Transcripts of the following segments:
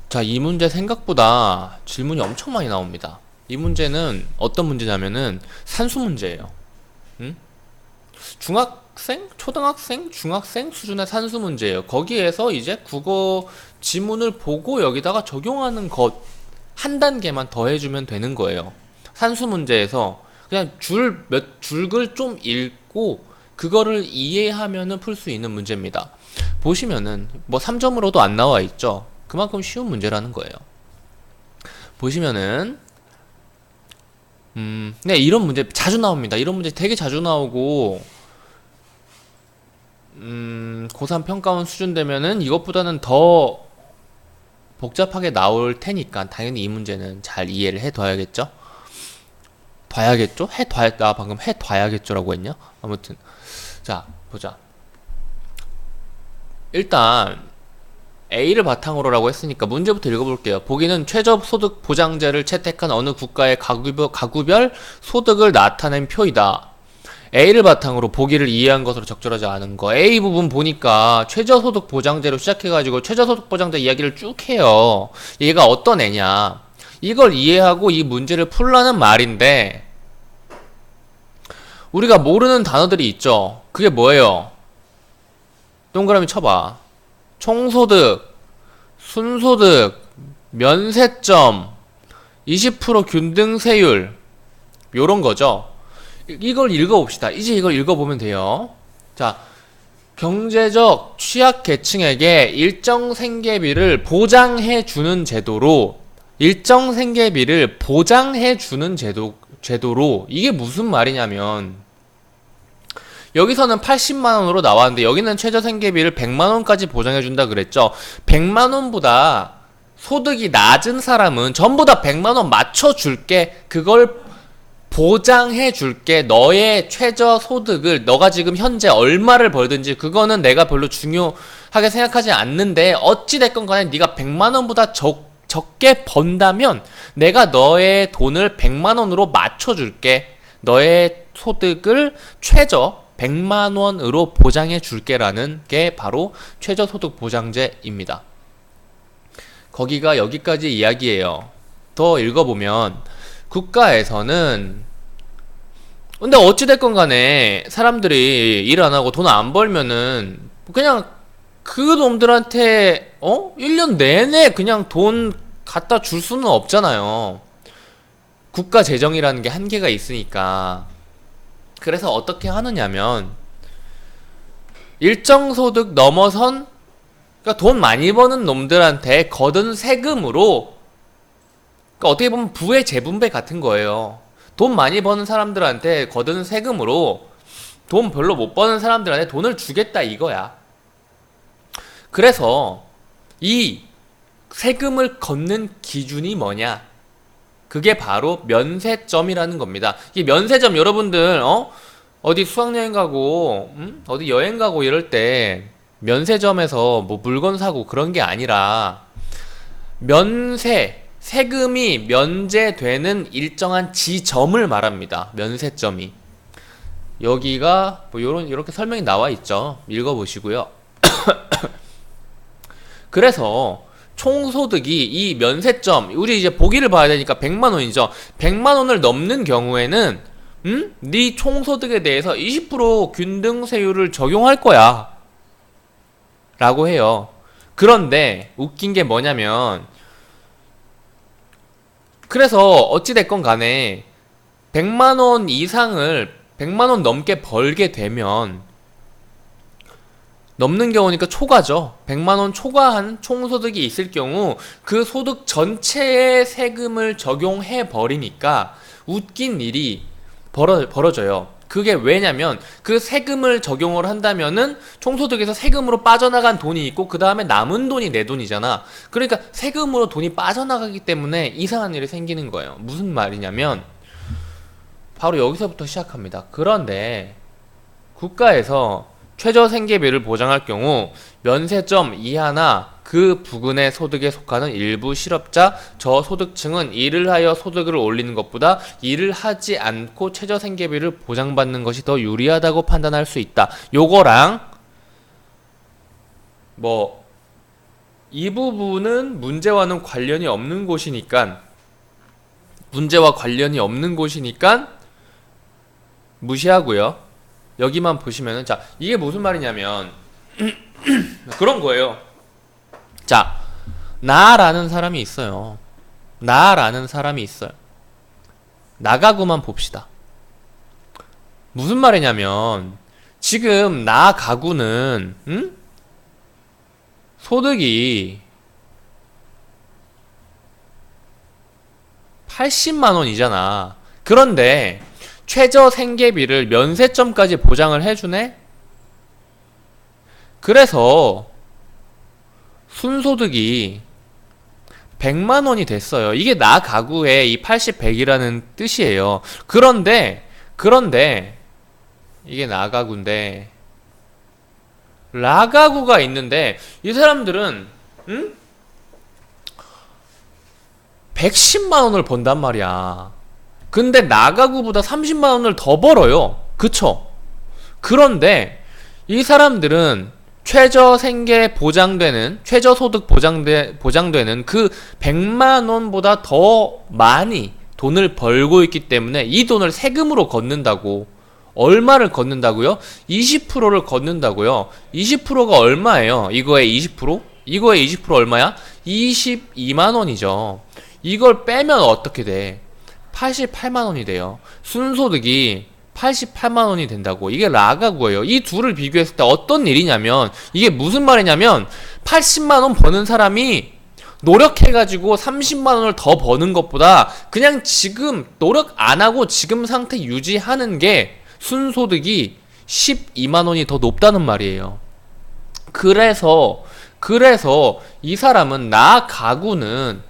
자, 이 문제 생각보다 질문이 엄청 많이 나옵니다. 이 문제는 어떤 문제냐면은 산수 문제예요. 응? 중학생, 초등학생, 중학생 수준의 산수 문제예요. 거기에서 이제 국어 지문을 보고 여기다가 적용하는 것 한 단계만 더해주면 되는 거예요. 산수 문제에서 그냥 줄글 좀 읽고 그거를 이해하면은 풀 수 있는 문제입니다. 보시면은 뭐 3점으로도 안 나와 있죠. 그만큼 쉬운 문제라는 거예요. 보시면은 네, 이런 문제 자주 나옵니다. 이런 문제 되게 자주 나오고 고3 평가원 수준 되면은 이것보다는 더 복잡하게 나올 테니까 당연히 이 문제는 잘 이해를 해둬야겠죠? 둬야겠죠? 나 방금 해둬야겠죠라고 했냐? 아무튼 자, 보자. 일단 A를 바탕으로라고 했으니까 문제부터 읽어볼게요. 보기는 최저소득 보장제를 채택한 어느 국가의 가구별 소득을 나타낸 표이다. A를 바탕으로 보기를 이해한 것으로 적절하지 않은 거. A 부분 보니까 최저소득 보장제로 시작해가지고 최저소득 보장제 이야기를 쭉 해요. 얘가 어떤 애냐. 이걸 이해하고 이 문제를 풀라는 말인데 우리가 모르는 단어들이 있죠. 그게 뭐예요? 동그라미 쳐봐. 총소득, 순소득, 면세점, 20% 균등세율 요런 거죠. 이걸 읽어봅시다. 이제 이걸 읽어보면 돼요. 자, 경제적 취약계층에게 일정 생계비를 보장해주는 제도로 제도로 이게 무슨 말이냐면 여기서는 80만원으로 나왔는데 여기는 최저생계비를 100만원까지 보장해준다 그랬죠. 100만원보다 소득이 낮은 사람은 전부 다 100만원 맞춰줄게. 그걸 보장해줄게. 너의 최저소득을 너가 지금 현재 얼마를 벌든지 그거는 내가 별로 중요하게 생각하지 않는데 어찌됐건 간에 네가 100만원보다 적게 번다면 내가 너의 돈을 100만원으로 맞춰줄게. 너의 소득을 최저 100만원으로 보장해줄게라는 게 바로 최저소득 보장제입니다. 거기가 여기까지 이야기예요. 더 읽어보면 국가에서는 근데 어찌됐건 간에 사람들이 일 안 하고 돈 안 벌면은 그냥 그 놈들한테 1년 내내 그냥 돈 갖다 줄 수는 없잖아요. 국가 재정이라는 게 한계가 있으니까. 그래서 어떻게 하느냐면 일정 소득 넘어선 그러니까 돈 많이 버는 놈들한테 거둔 세금으로 그러니까 어떻게 보면 부의 재분배 같은 거예요. 돈 많이 버는 사람들한테 거둔 세금으로 돈 별로 못 버는 사람들한테 돈을 주겠다 이거야. 그래서 이 세금을 걷는 기준이 뭐냐? 그게 바로 면세점이라는 겁니다. 이 면세점 여러분들 어디 수학여행 가고 어디 여행 가고 이럴 때 면세점에서 뭐 물건 사고 그런 게 아니라 세금이 면제되는 일정한 지점을 말합니다. 면세점이. 여기가 뭐 이렇게 설명이 나와 있죠. 읽어보시고요. 그래서 총소득이 이 면세점 우리 이제 보기를 봐야 되니까 100만원이죠. 100만원을 넘는 경우에는 네 총소득에 대해서 20% 균등세율을 적용할 거야 라고 해요. 그런데 웃긴 게 뭐냐면 그래서 어찌됐건 간에 100만원 이상을 100만원 넘게 벌게 되면 넘는 경우니까 초과죠. 100만원 초과한 총소득이 있을 경우 그 소득 전체의 세금을 적용해 버리니까 웃긴 일이 벌어져요. 그게 왜냐면 그 세금을 적용을 한다면은 총소득에서 세금으로 빠져나간 돈이 있고 그 다음에 남은 돈이 내 돈이잖아. 그러니까 세금으로 돈이 빠져나가기 때문에 이상한 일이 생기는 거예요. 무슨 말이냐면 바로 여기서부터 시작합니다. 그런데 국가에서 최저생계비를 보장할 경우 면세점 이하나 그 부근의 소득에 속하는 일부 실업자, 저소득층은 일을 하여 소득을 올리는 것보다 일을 하지 않고 최저생계비를 보장받는 것이 더 유리하다고 판단할 수 있다. 요거랑 뭐 이 부분은 문제와는 관련이 없는 곳이니까 문제와 관련이 없는 곳이니까 무시하고요. 여기만 보시면은 자, 이게 무슨 말이냐면 그런 거예요. 자, 나라는 사람이 있어요. 나라는 사람이 있어요. 나가구만 봅시다. 무슨 말이냐면 지금 나 가구는 소득이 80만 원이잖아. 그런데 최저 생계비를 면세점까지 보장을 해주네? 그래서 순소득이 100만 원이 됐어요. 이게 나 가구의 이 80, 100이라는 뜻이에요. 그런데 이게 나 가구인데 라가구가 있는데 이 사람들은 110만 원을 번단 말이야. 근데 나가구보다 30만 원을 더 벌어요. 그쵸? 그런데 이 사람들은 최저 생계 보장되는, 최저 소득 보장되는 그 100만 원보다 더 많이 돈을 벌고 있기 때문에 이 돈을 세금으로 걷는다고. 얼마를 걷는다고요? 20%를 걷는다고요. 20%가 얼마예요? 이거의 20%? 이거의 20% 얼마야? 22만 원이죠. 이걸 빼면 어떻게 돼? 88만 원이 돼요. 순소득이 88만 원이 된다고. 이게 라가구예요. 이 둘을 비교했을 때 어떤 일이냐면 이게 무슨 말이냐면 80만 원 버는 사람이 노력해가지고 30만 원을 더 버는 것보다 그냥 지금 노력 안 하고 지금 상태 유지하는 게 순소득이 12만 원이 더 높다는 말이에요. 그래서 이 사람은 나 가구는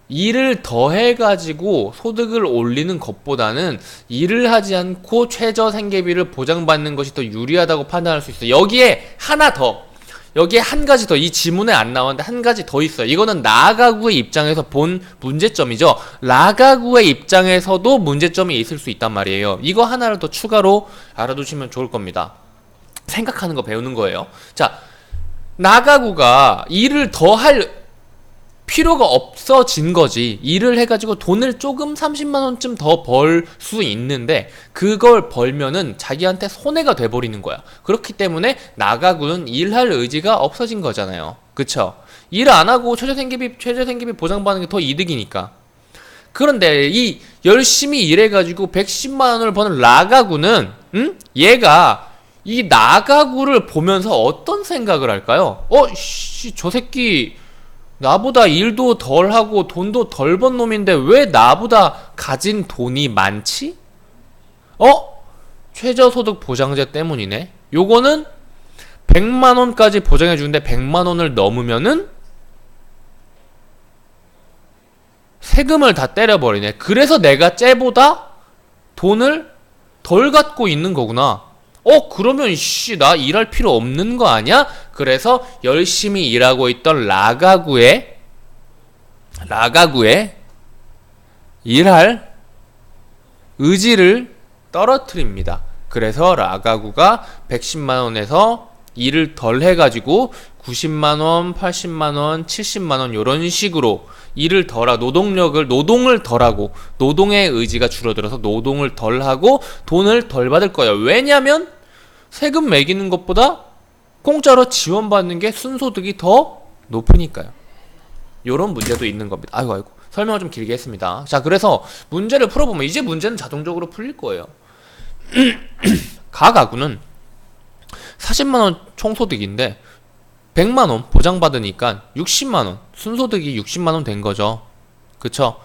일을 더 해가지고 소득을 올리는 것보다는 일을 하지 않고 최저 생계비를 보장받는 것이 더 유리하다고 판단할 수 있어요. 여기에 한 가지 더, 이 지문에 안 나왔는데 한 가지 더 있어요. 이거는 나가구의 입장에서 본 문제점이죠. 라가구의 입장에서도 문제점이 있을 수 있단 말이에요. 이거 하나를 더 추가로 알아두시면 좋을 겁니다. 생각하는 거 배우는 거예요. 자, 나가구가 일을 더 할 필요가 없어진 거지. 일을 해가지고 돈을 조금 30만원쯤 더 벌 수 있는데 그걸 벌면은 자기한테 손해가 돼버리는 거야. 그렇기 때문에 나가구는 일할 의지가 없어진 거잖아요. 그쵸? 일 안 하고 최저 생계비 보장받는 게 더 이득이니까. 그런데 이 열심히 일해가지고 110만원을 버는 라가구는 얘가 이 나가구를 보면서 어떤 생각을 할까요? 저 새끼 나보다 일도 덜 하고 돈도 덜 번 놈인데 왜 나보다 가진 돈이 많지? 최저소득 보장제 때문이네. 요거는 100만원까지 보장해주는데 100만원을 넘으면은 세금을 다 때려버리네. 그래서 내가 쟤보다 돈을 덜 갖고 있는 거구나. 그러면 나 일할 필요 없는 거 아니야? 그래서 열심히 일하고 있던 라가구의 일할 의지를 떨어뜨립니다. 그래서 라가구가 110만원에서 일을 덜 해가지고 90만원, 80만원, 70만원 요런 식으로 일을 노동을 덜하고 노동의 의지가 줄어들어서 노동을 덜하고 돈을 덜 받을 거예요. 왜냐면 세금 매기는 것보다 공짜로 지원받는 게 순소득이 더 높으니까요. 요런 문제도 있는 겁니다. 아이고 설명을 좀 길게 했습니다. 자, 그래서 문제를 풀어보면 이제 문제는 자동적으로 풀릴 거예요. 가가구는 40만원 총소득인데 100만원 보장받으니까 60만원, 순소득이 60만원 된 거죠. 그쵸?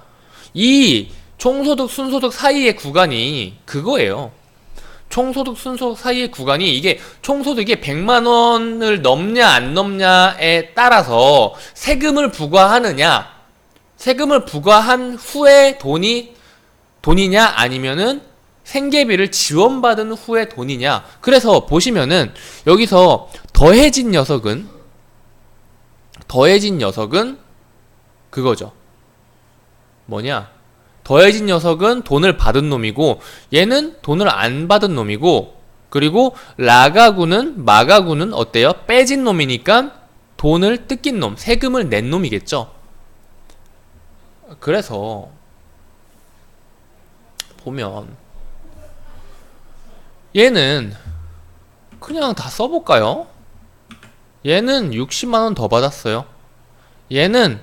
이 총소득, 순소득 사이의 구간이 그거예요. 총소득, 순소득 사이의 구간이 이게 총소득이 100만원을 넘냐 안 넘냐에 따라서 세금을 부과하느냐, 세금을 부과한 후에 돈이냐 아니면은 생계비를 지원받은 후에 돈이냐. 그래서 보시면은 여기서 더해진 녀석은 그거죠. 뭐냐? 더해진 녀석은 돈을 받은 놈이고 얘는 돈을 안 받은 놈이고 그리고 라가구는 마가구는 어때요? 빼진 놈이니까 돈을 뜯긴 놈, 세금을 낸 놈이겠죠. 그래서 보면 얘는 그냥 다 써볼까요? 얘는 60만원 더 받았어요. 얘는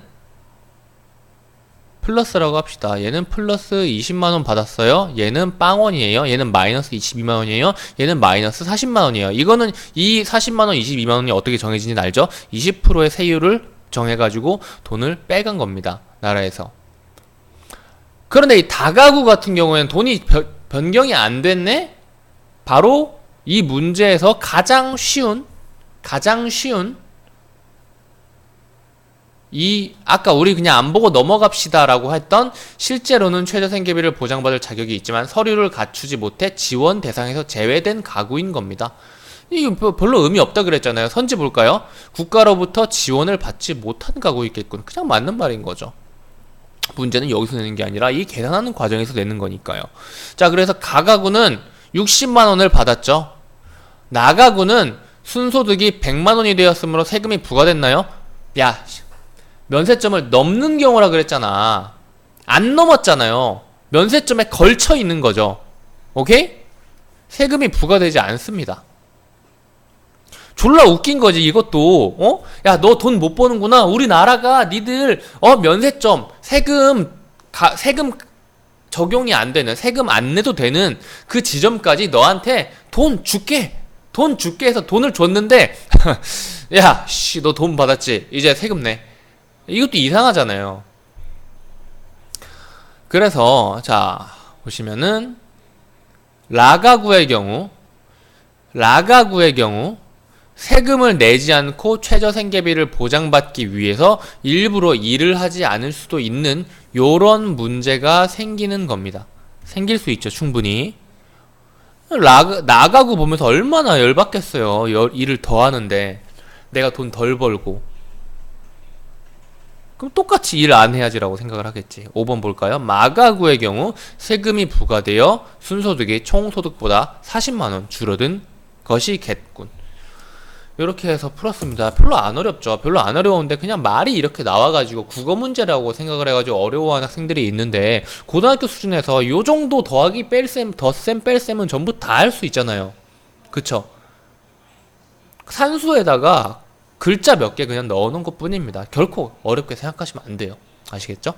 플러스라고 합시다. 얘는 플러스 20만원 받았어요. 얘는 빵원이에요. 얘는 마이너스 22만원이에요. 얘는 마이너스 40만원이에요. 이거는 이 40만원, 22만원이 어떻게 정해지는지 알죠? 20%의 세율을 정해가지고 돈을 빼간 겁니다. 나라에서. 그런데 이 다가구 같은 경우에는 돈이 변경이 안 됐네? 바로 이 문제에서 가장 쉬운 이 아까 우리 그냥 안 보고 넘어갑시다 라고 했던 실제로는 최저생계비를 보장받을 자격이 있지만 서류를 갖추지 못해 지원 대상에서 제외된 가구인 겁니다. 이거 별로 의미 없다 그랬잖아요. 선지 볼까요? 국가로부터 지원을 받지 못한 가구이겠군. 그냥 맞는 말인 거죠. 문제는 여기서 내는 게 아니라 이 계산하는 과정에서 내는 거니까요. 자, 그래서 가가구는 60만원을 받았죠. 나가구는 순소득이 100만원이 되었으므로 세금이 부과됐나요? 야, 면세점을 넘는 경우라 그랬잖아. 안 넘었잖아요. 면세점에 걸쳐 있는 거죠. 오케이? 세금이 부과되지 않습니다. 졸라 웃긴 거지 이것도. 어? 야, 너 돈 못 버는구나. 우리나라가 니들 면세점 세금 적용이 안 되는, 세금 안 내도 되는 그 지점까지 너한테 돈 줄게 해서 돈을 줬는데 야, 씨, 너 돈 받았지? 이제 세금 내. 이것도 이상하잖아요. 그래서 자 보시면은 라가구의 경우 세금을 내지 않고 최저생계비를 보장받기 위해서 일부러 일을 하지 않을 수도 있는 요런 문제가 생기는 겁니다. 생길 수 있죠, 충분히. 나가구 보면서 얼마나 열받겠어요. 일을 더 하는데 내가 돈 덜 벌고. 그럼 똑같이 일 안 해야지라고 생각을 하겠지. 5번 볼까요? 마가구의 경우 세금이 부과되어 순소득이 총소득보다 40만원 줄어든 것이겠군. 이렇게 해서 풀었습니다. 별로 안 어렵죠. 별로 안 어려운데 그냥 말이 이렇게 나와가지고 국어 문제라고 생각을 해가지고 어려워하는 학생들이 있는데 고등학교 수준에서 요 정도 더하기 뺄셈, 덧셈, 뺄셈은 전부 다 할 수 있잖아요. 그쵸? 산수에다가 글자 몇 개 그냥 넣어놓은 것 뿐입니다. 결코 어렵게 생각하시면 안 돼요. 아시겠죠?